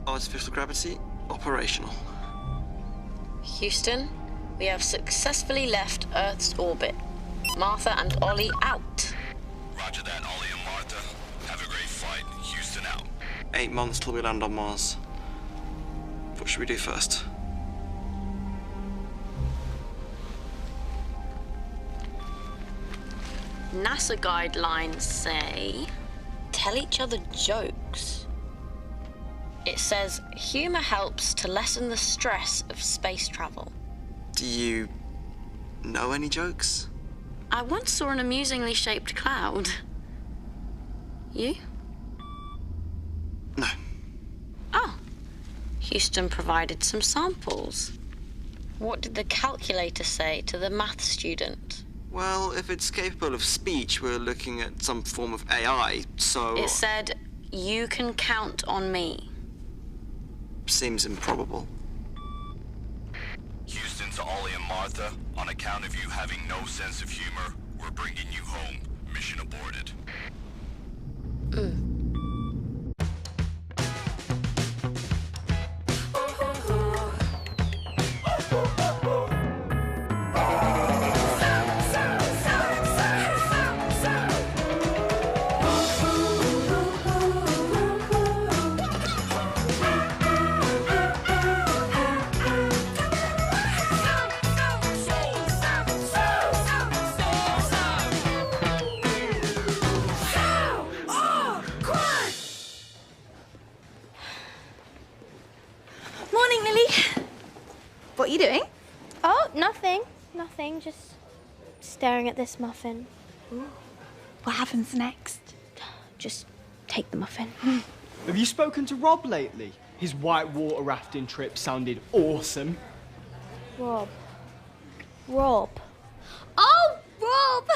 Artificial gravity, operational. Houston, we have successfully left Earth's orbit. Martha and Ollie out. Roger that, Ollie and Martha. Have a great flight. Houston out. 8 months till we land on Mars. What should we do first? NASA guidelines say, tell each other jokes. It says, humor helps to lessen the stress of space travel. Do you know any jokes? I once saw an amusingly shaped cloud. You? No. Oh. Houston provided some samples. What did the calculator say to the math student? Well, if it's capable of speech, we're looking at some form of AI, so... It said, you can count on me. Seems improbable. Houston to Ollie and Martha, on account of you having no sense of humor, we're bringing you home. Mission aborted. Morning, Lily. What are you doing? Oh, nothing. Nothing. Just staring at this muffin. What happens next? Just take the muffin. Have you spoken to Rob lately? His whitewater rafting trip sounded awesome. Rob. Rob. Oh, Rob!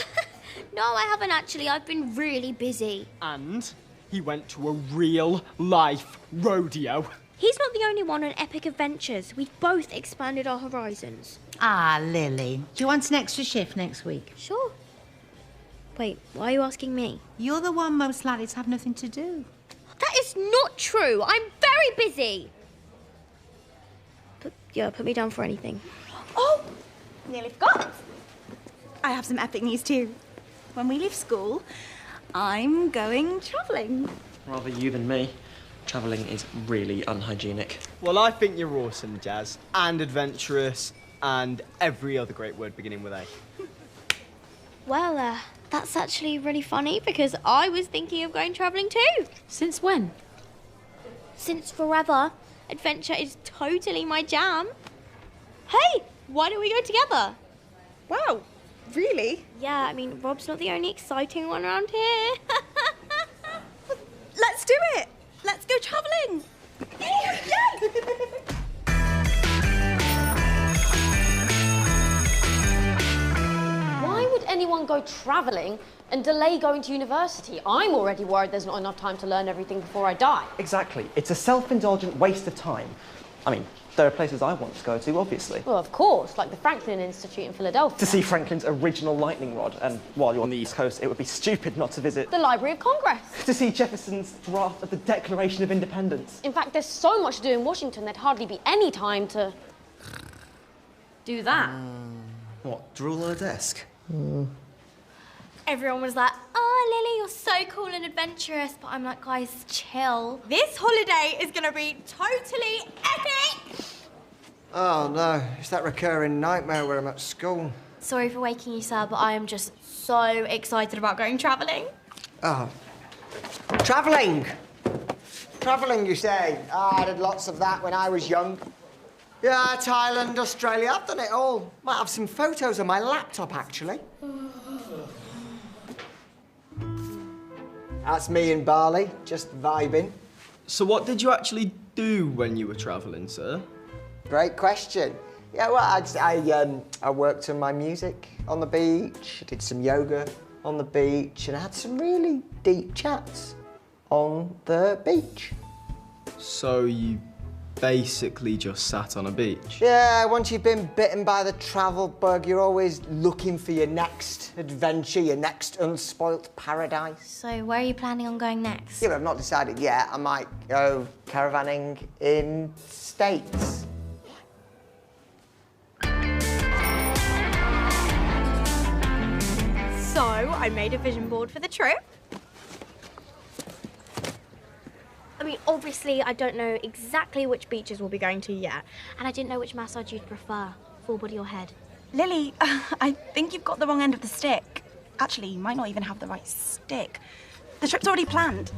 No, I haven't actually. I've been really busy. And he went to a real-life rodeo. He's not the only one on Epic Adventures. We've both expanded our horizons. Ah, Lily. Do you want an extra shift next week? Sure. Wait, why are you asking me? You're the one most likely to have nothing to do. That is not true. I'm very busy. Put me down for anything. Oh, nearly forgot. I have some epic news too. When we leave school, I'm going travelling. Rather you than me. Travelling is really unhygienic. Well, I think you're awesome, Jazz, and adventurous, and every other great word beginning with A. Well, that's actually really funny because I was thinking of going travelling too. Since when? Since forever. Adventure is totally my jam. Hey, why don't we go together? Wow, really? Yeah, I mean, Rob's not the only exciting one around here. Let's do it. Let's go travelling. Yay! Why would anyone go travelling and delay going to university? I'm already worried there's not enough time to learn everything before I die. Exactly. It's a self-indulgent waste of time. I mean, there are places I want to go to, obviously. Well, of course, like the Franklin Institute in Philadelphia. To see Franklin's original lightning rod, and while you're on the East Coast, it would be stupid not to visit... The Library of Congress. To see Jefferson's draft of the Declaration of Independence. In fact, there's so much to do in Washington, there'd hardly be any time to... Do that. What, drool on a desk? Everyone was like, oh, Lily, you're so cool and adventurous. But I'm like, guys, chill. This holiday is going to be totally epic. Oh, no. It's that recurring nightmare where I'm at school. Sorry for waking you, sir, but I am just so excited about going travelling. Oh. Travelling! Travelling, you say? Oh, I did lots of that when I was young. Yeah, Thailand, Australia, I've done it all. Might have some photos on my laptop, actually. That's me in Bali, just vibing. So what did you actually do when you were travelling, sir? Great question. Yeah, well, I worked on my music on the beach, I did some yoga on the beach, and I had some really deep chats on the beach. So you basically just sat on a beach. Yeah, once you've been bitten by the travel bug, you're always looking for your next adventure, your next unspoilt paradise. So where are you planning on going next? Yeah, but I've not decided yet. I might go caravanning in States. So, I made a vision board for the trip. I mean, obviously, I don't know exactly which beaches we'll be going to yet. And I didn't know which massage you'd prefer, full body or head. Lily, I think you've got the wrong end of the stick. Actually, you might not even have the right stick. The trip's already planned.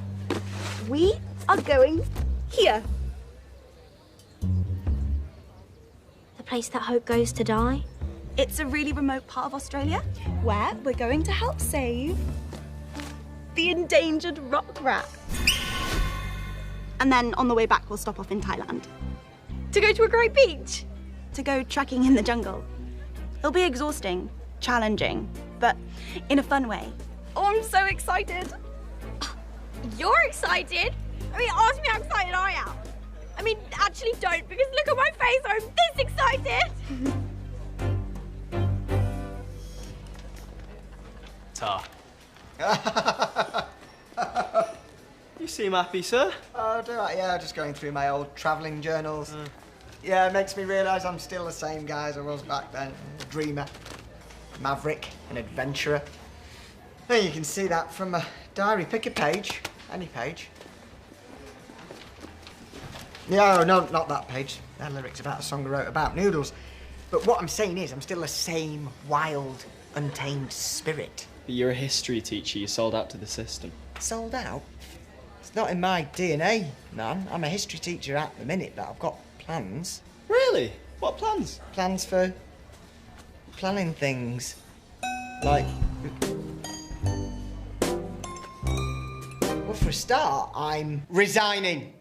We are going here. The place that Hope goes to die? It's a really remote part of Australia where we're going to help save The endangered rock rat. And then on the way back, we'll stop off in Thailand. To go to a great beach? To go trekking in the jungle. It'll be exhausting, challenging, but in a fun way. Oh, I'm so excited. You're excited? I mean, ask me how excited I am. I mean, actually don't, because look at my face, I'm this excited. Ta. You seem happy, sir. Oh, do I? Yeah, just going through my old travelling journals. Yeah, it makes me realise I'm still the same guy as I was back then. A dreamer, maverick, an adventurer. And you can see that from my diary. Pick a page, any page. No, not that page. That lyric's about a song I wrote about noodles. But what I'm saying is I'm still the same wild, untamed spirit. But you're a history teacher, you sold out to the system. Sold out? It's not in my DNA, man. I'm a history teacher at the minute, but I've got plans. Really? What plans? Plans for planning things. Like... Well, for a start, I'm resigning.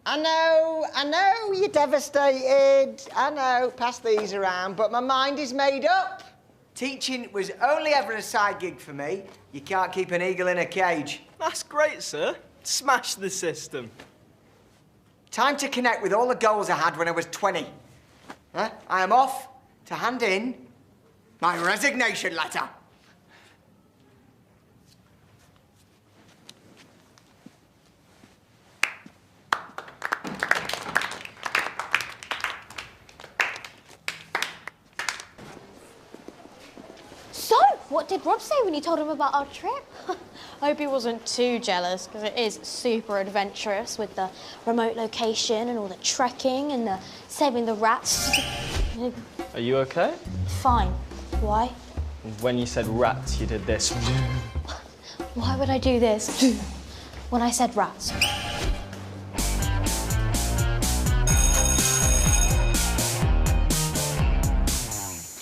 I know, you're devastated. I know, pass these around, but my mind is made up. Teaching was only ever a side gig for me. You can't keep an eagle in a cage. That's great, sir. Smash the system. Time to connect with all the goals I had when I was 20. Huh? I am off to hand in my resignation letter. So, what did Rob say when you told him about our trip? I hope he wasn't too jealous, because it is super adventurous with the remote location and all the trekking and the saving the rats. Are you okay? Fine. Why? When you said rats, you did this. Why would I do this when I said rats?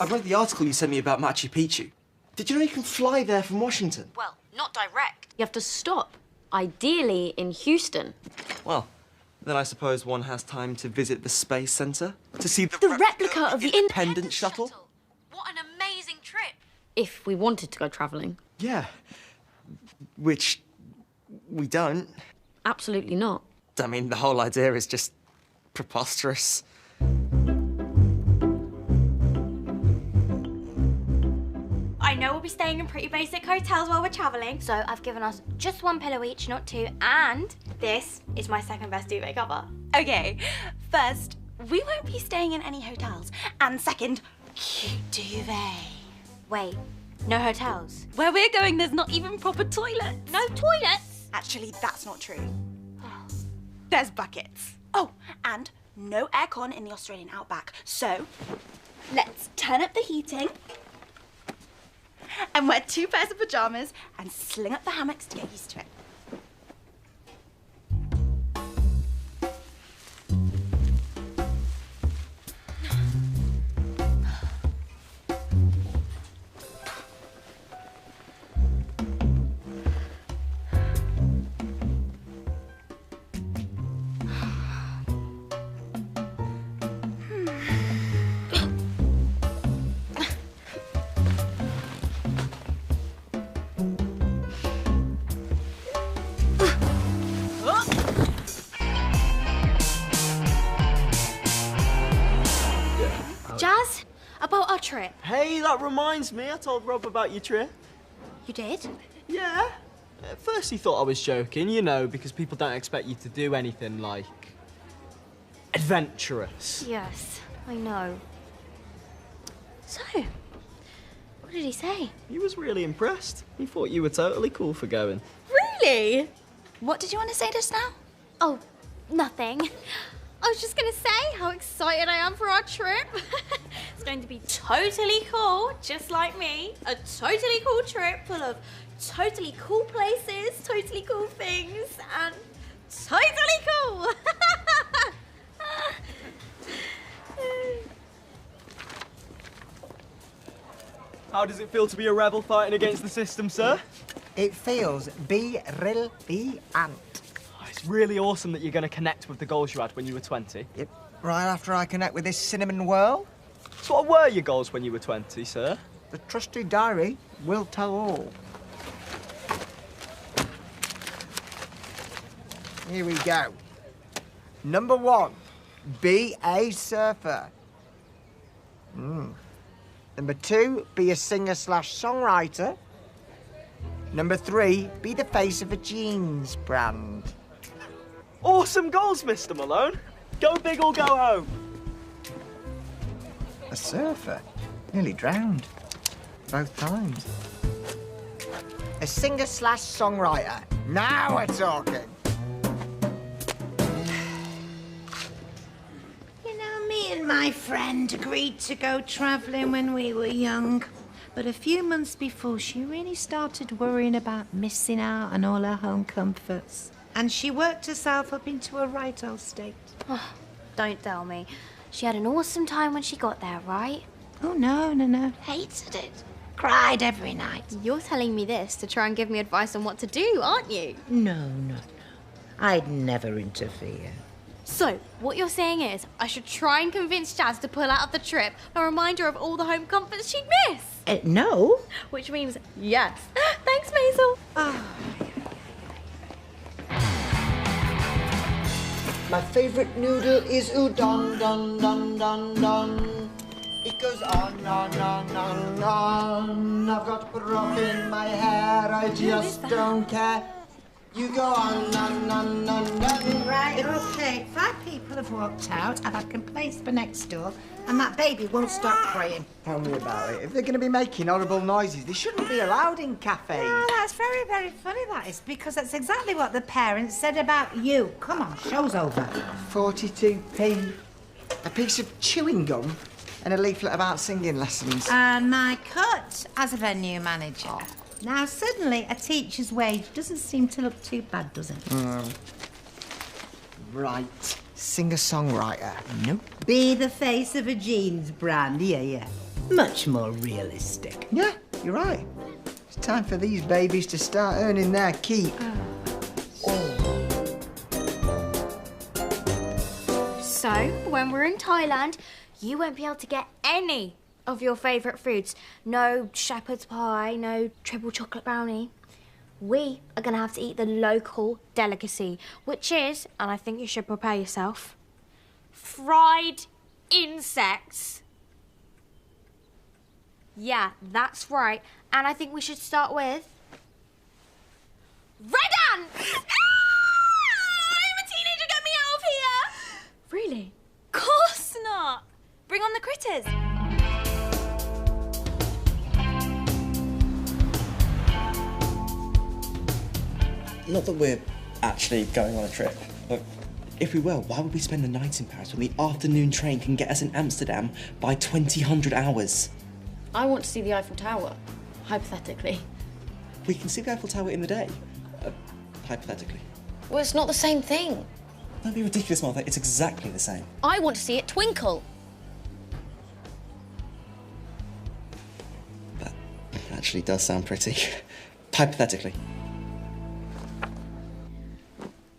I read the article you sent me about Machu Picchu. Did you know you can fly there from Washington? Well, not direct. You have to stop, ideally in Houston. Well, then I suppose one has time to visit the Space Center to see the replica of the Independence Shuttle. What an amazing trip! If we wanted to go travelling. Yeah. Which we don't. Absolutely not. I mean, the whole idea is just preposterous. I know we'll be staying in pretty basic hotels while we're travelling. So I've given us just one pillow each, not two, and this is my second best duvet cover. Okay, first, we won't be staying in any hotels. And second, cute duvet. Wait, no hotels? Where we're going, there's not even proper toilets. No toilets? Actually, that's not true. There's buckets. Oh, and no aircon in the Australian outback. So, let's turn up the heating and wear 2 pairs of pajamas and sling up the hammocks to get used to it. trip. Hey, that reminds me, I told Rob about your trip. You did? Yeah. At first he thought I was joking, you know, because people don't expect you to do anything like adventurous. Yes, I know. So, what did he say? He was really impressed. He thought you were totally cool for going. Really? What did you want to say just now? Oh, nothing. I was just going to say how excited I am for our trip. It's going to be totally cool, just like me. A totally cool trip full of totally cool places, totally cool things, and totally cool. How does it feel to be a rebel fighting against the system, sir? It feels brilliant. It's really awesome that you're going to connect with the goals you had when you were 20. Yep. Right after I connect with this cinnamon whirl, So what were your goals when you were 20, sir? the trusty diary will tell all. Here we go. Number 1, be a surfer. Number 2, be a singer/songwriter. Number 3, be the face of a jeans brand. Awesome goals, Mr. Malone. Go big or go home. A surfer? Nearly drowned. Both times. A singer/songwriter. Now we're talking. You know, me and my friend agreed to go travelling when we were young. But a few months before, she really started worrying about missing out on all her home comforts. And she worked herself up into a right old state. Oh, don't tell me. She had an awesome time when she got there, right? Oh, no. Hated it. Cried every night. You're telling me this to try and give me advice on what to do, aren't you? No. I'd never interfere. So, what you're saying is I should try and convince Jazz to pull out of the trip a reminder of all the home comforts she'd miss. No. Which means yes. Thanks, Maisel. My favourite noodle is udon, don, don, don, don. It goes on. I've got ruff in my hair, I just don't care. You go on. Right, okay. 5 people have walked out. I've had complaints for next door, and that baby won't stop crying. Tell me about it. If they're going to be making horrible noises, they shouldn't be allowed in cafes. Oh, that's very, very funny, that is, because that's exactly what the parents said about you. Come on, show's over. 42p. A piece of chewing gum and a leaflet about singing lessons. And my cut as a venue manager. Now, suddenly, a teacher's wage doesn't seem to look too bad, does it? Right. Singer-songwriter. Nope. Be the face of a jeans brand. Yeah. Much more realistic. Yeah, you're right. It's time for these babies to start earning their keep. So, when we're in Thailand, you won't be able to get any of your favourite foods. No shepherd's pie, no triple chocolate brownie. We are going to have to eat the local delicacy, which is, and I think you should prepare yourself, fried insects. Yeah, that's right. And I think we should start with red ants! I'm a teenager, get me out of here! Really? Course not. Bring on the critters. Not that we're actually going on a trip, but if we were, why would we spend the night in Paris when the afternoon train can get us in Amsterdam by 2000 hours? I want to see the Eiffel Tower, hypothetically. We can see the Eiffel Tower in the day, hypothetically. Well, it's not the same thing. Don't be ridiculous, Martha. It's exactly the same. I want to see it twinkle. That actually does sound pretty. Hypothetically.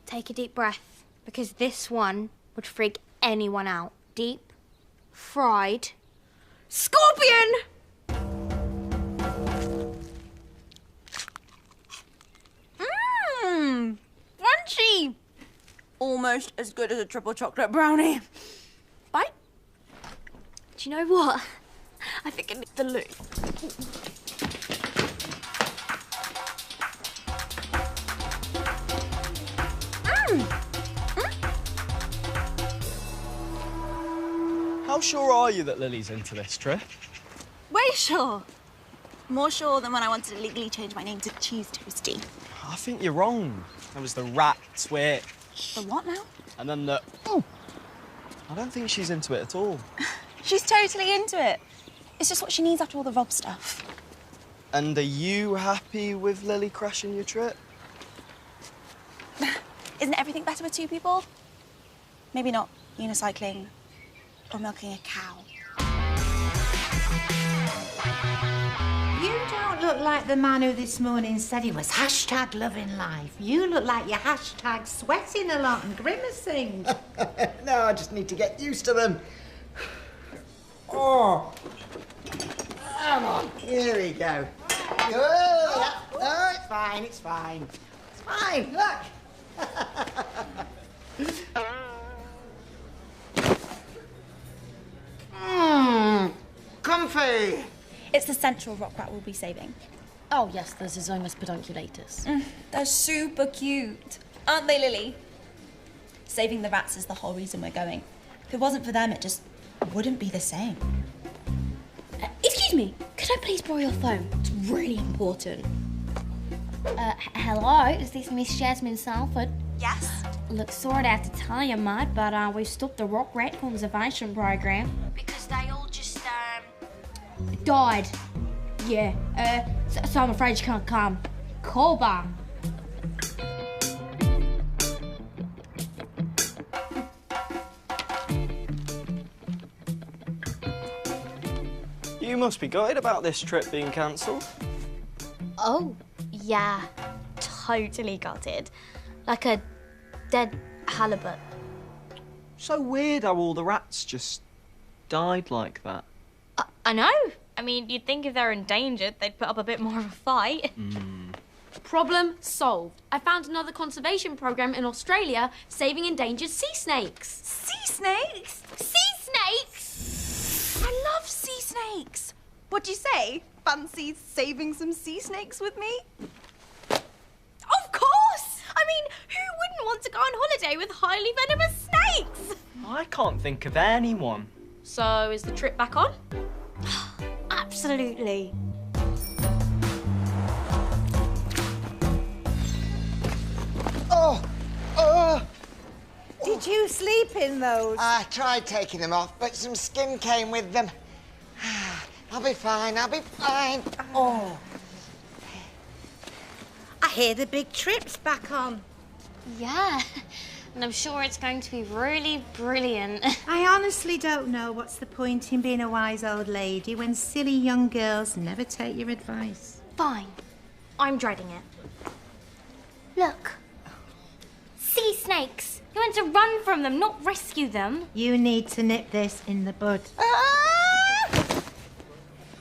Take a deep breath, because this one would freak anyone out. Deep, fried, scorpion! Crunchy. Almost as good as a triple chocolate brownie. Bite. Do you know what? I think I need the loo. How sure are you that Lily's into this trip? Way sure. More sure than when I wanted to legally change my name to Cheese Toasty. I think you're wrong. There was the rat twit. The what now? And then the... Oh! I don't think she's into it at all. She's totally into it. It's just what she needs after all the Rob stuff. And are you happy with Lily crashing your trip? Isn't everything better with two people? Maybe not unicycling or milking a cow. You don't look like the man who this morning said he was #loving life. You look like you're #sweating a lot and grimacing. No, I just need to get used to them. Oh. Come on, here we go. Oh, no, it's fine, it's fine. It's fine, look. Comfy. It's the central rock rat we'll be saving. Oh, yes, there's his Zomus pedunculatus. They're super cute. Aren't they, Lily? Saving the rats is the whole reason we're going. If it wasn't for them, it just wouldn't be the same. Excuse me, could I please borrow your phone? It's really important. Hello, is this Miss Jasmine Salford? Yes? Look, sorry to have to tell you, mate, but we stopped the rock rat conservation program. Because they all just, died. Yeah, so I'm afraid you can't come. Call back. You must be gutted about this trip being cancelled. Oh, yeah. Totally gutted. Like a dead halibut. So weird how all the rats just died like that. I know. I mean, you'd think if they're endangered, they'd put up a bit more of a fight. Problem solved. I found another conservation program in Australia saving endangered sea snakes. Sea snakes? Sea snakes? I love sea snakes. What'd you say? Fancy saving some sea snakes with me? Of course! I mean, who wouldn't want to go on holiday with highly venomous snakes? I can't think of anyone. So, is the trip back on? Absolutely. Did you sleep in those? I tried taking them off, but some skin came with them. I'll be fine, I'll be fine. Oh. I hear the big trip's back on. Yeah. And I'm sure it's going to be really brilliant. I honestly don't know what's the point in being a wise old lady when silly young girls never take your advice. Fine. I'm dreading it. Look. Sea snakes. You want to run from them, not rescue them. You need to nip this in the bud.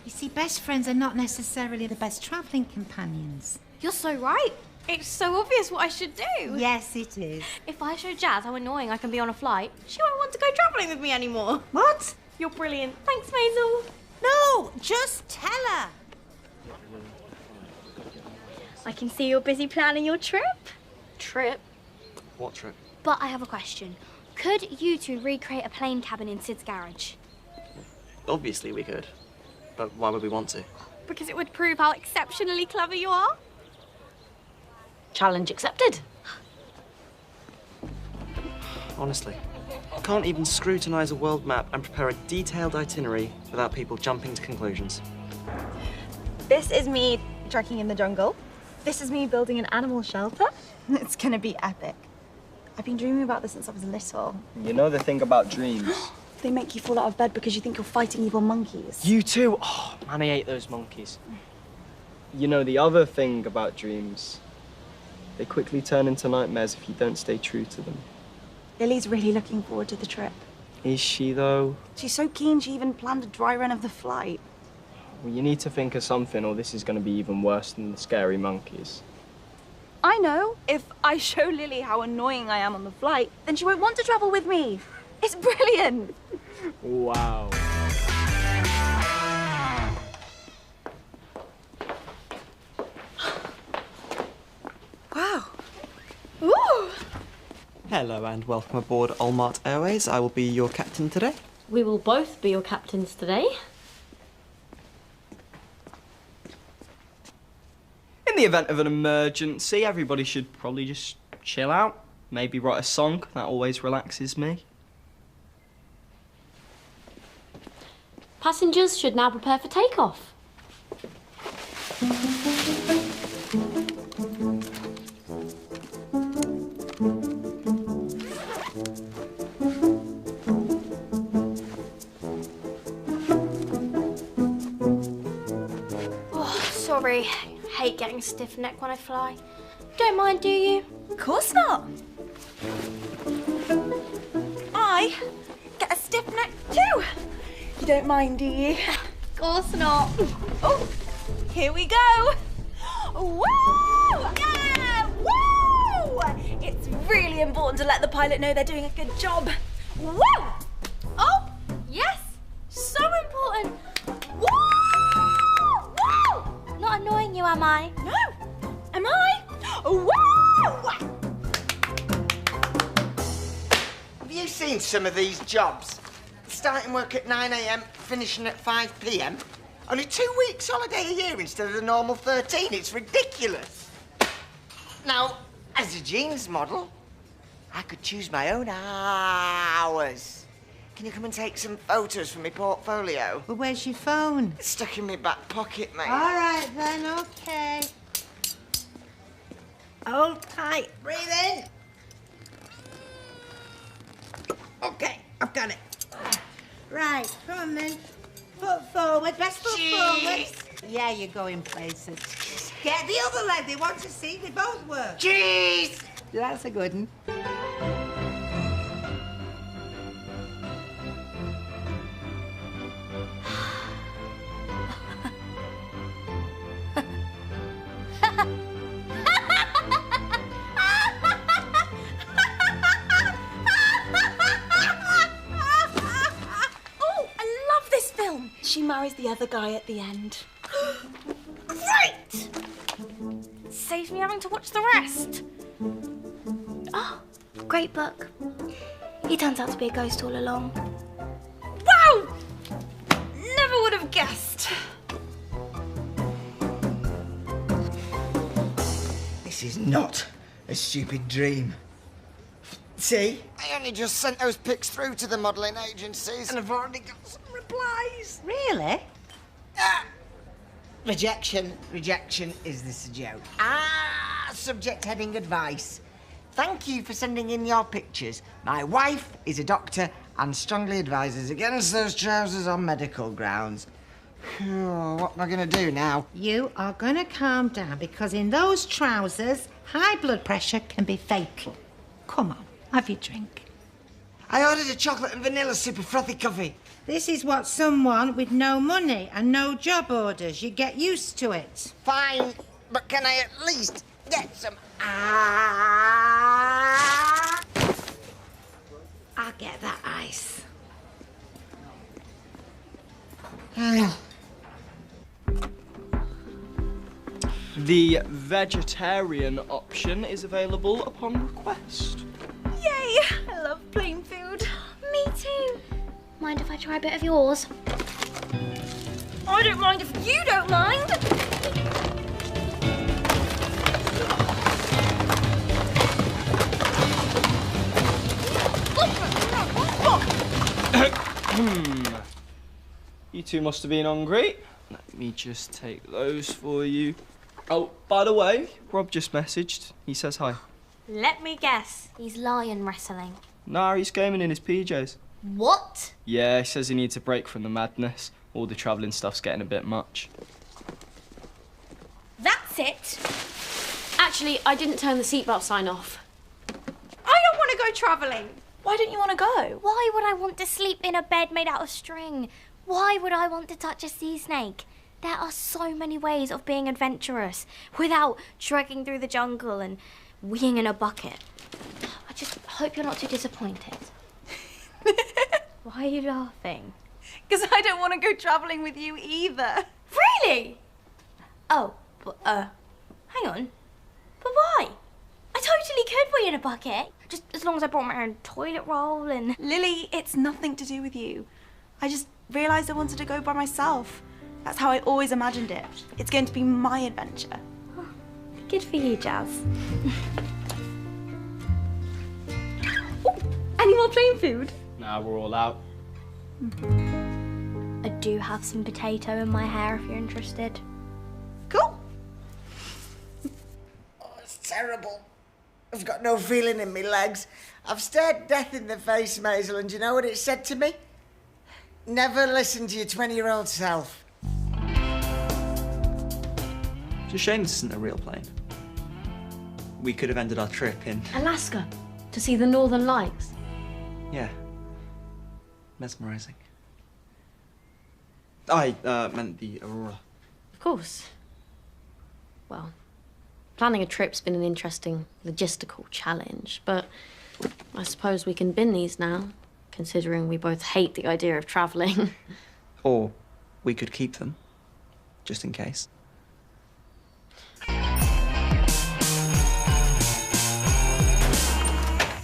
You see, best friends are not necessarily the best travelling companions. You're so right. It's so obvious what I should do. Yes, it is. If I show Jazz how annoying I can be on a flight, she won't want to go travelling with me anymore. What? You're brilliant. Thanks, Maisel. No, just tell her. I can see you're busy planning your trip. Trip? What trip? But I have a question. Could you two recreate a plane cabin in Sid's garage? Obviously we could. But why would we want to? Because it would prove how exceptionally clever you are. Challenge accepted. Honestly, I can't even scrutinise a world map and prepare a detailed itinerary without people jumping to conclusions. This is me trekking in the jungle. This is me building an animal shelter. It's gonna be epic. I've been dreaming about this since I was little. You know the thing about dreams? They make you fall out of bed because you think you're fighting evil monkeys. You too? Oh, man, I hate those monkeys. You know the other thing about dreams? They quickly turn into nightmares if you don't stay true to them. Lily's really looking forward to the trip. Is she, though? She's so keen she even planned a dry run of the flight. Well, you need to think of something or this is going to be even worse than the scary monkeys. I know. If I show Lily how annoying I am on the flight, then she won't want to travel with me. It's brilliant. Wow. Ooh! Hello and welcome aboard Olmart Airways. I will be your captain today. We will both be your captains today. In the event of an emergency, everybody should probably just chill out. Maybe write a song. That always relaxes me. Passengers should now prepare for takeoff. Oh, sorry. Hate getting a stiff neck when I fly. Don't mind, do you? Of course not. I get a stiff neck too. You don't mind, do you? Of course not. Oh, here we go. Woo! Yeah! Woo! It's really important to let the pilot know they're doing a good job. Woo! Oh, yes. So important. Woo! Woo! Not annoying you, am I? No. Am I? Woo! Have you seen some of these jobs? Starting work at 9 a.m, finishing at 5 p.m. Only 2 weeks holiday a year instead of the normal 13. It's ridiculous. Now, as a jeans model, I could choose my own hours. Can you come and take some photos for my portfolio? Well, where's your phone? It's stuck in my back pocket, mate. All right then, okay. Hold tight. Breathe in. Okay, I've got it. Right, come on then. Foot forward, best foot forward. Yeah, you're going places. Get the other leg, they want to see, they both work. Jeez! That's a good one. She marries the other guy at the end. Great! Saves me having to watch the rest. Oh, great book. He turns out to be a ghost all along. Wow! Never would have guessed. This is not a stupid dream. See? I only just sent those pics through to the modelling agencies and I've already got some replies. Really? Ah! Rejection. Rejection. Is this a joke? Subject heading advice. Thank you for sending in your pictures. My wife is a doctor and strongly advises against those trousers on medical grounds. What am I going to do now? You are going to calm down because in those trousers, high blood pressure can be fatal. Come on, have your drink. I ordered a chocolate and vanilla super frothy coffee. This is what someone with no money and no job orders. You get used to it. Fine, but can I at least get some... I'll get that ice. The vegetarian option is available upon request. Yay! I love plain food. Me too. Mind if I try a bit of yours? I don't mind if you don't mind. You two must have been hungry. Let me just take those for you. Oh, by the way, Rob just messaged. He says hi. Let me guess. He's lion wrestling. Nah, he's gaming in his PJs. What? Yeah, he says he needs a break from the madness. All the travelling stuff's getting a bit much. That's it. Actually, I didn't turn the seatbelt sign off. I don't want to go travelling. Why don't you want to go? Why would I want to sleep in a bed made out of string? Why would I want to touch a sea snake? There are so many ways of being adventurous without trekking through the jungle and weeing in a bucket. I just hope you're not too disappointed. Why are you laughing? Because I don't want to go travelling with you either. Really? Oh, but, hang on. But why? I totally could put you in a bucket. Just as long as I brought my own toilet roll and... Lily, it's nothing to do with you. I just realised I wanted to go by myself. That's how I always imagined it. It's going to be my adventure. Oh, good for you, Jazz. Ooh, any more plain food? Nah, we're all out. I do have some potato in my hair if you're interested. Cool. Oh, it's terrible. I've got no feeling in my legs. I've stared death in the face, Maisel, and do you know what it said to me? Never listen to your 20-year-old self. It's a shame this isn't a real plane. We could have ended our trip in... Alaska, to see the Northern Lights. Yeah. Mesmerising. I meant the aurora. Of course. Well, planning a trip's been an interesting logistical challenge, but I suppose we can bin these now, considering we both hate the idea of travelling. Or we could keep them, just in case.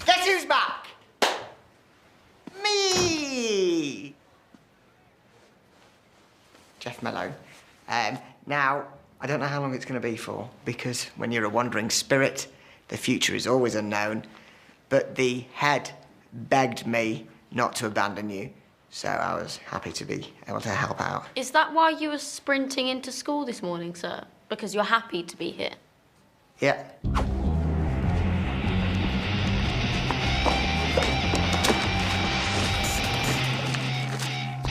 Guess who's back? Me! Jeff Malone. Now, I don't know how long it's going to be for, because when you're a wandering spirit, the future is always unknown. But the head begged me not to abandon you, so I was happy to be able to help out. Is that why you were sprinting into school this morning, sir? Because you're happy to be here? Yeah.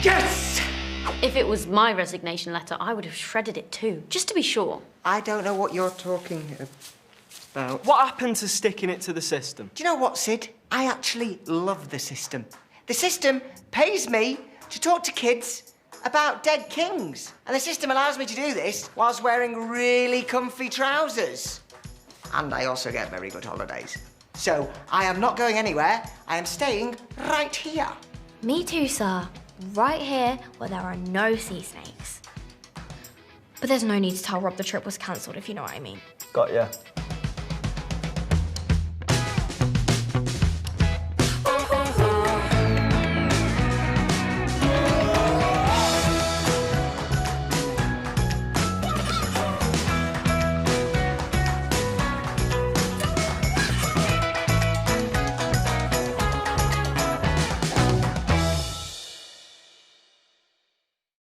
Yes! If it was my resignation letter, I would have shredded it too, just to be sure. I don't know what you're talking about. What happened to sticking it to the system? Do you know what, Sid? I actually love the system. The system pays me to talk to kids about dead kings. And the system allows me to do this whilst wearing really comfy trousers. And I also get very good holidays. So I am not going anywhere. I am staying right here. Me too, sir. Right here where there are no sea snakes. But there's no need to tell Rob the trip was cancelled, if you know what I mean. Got ya.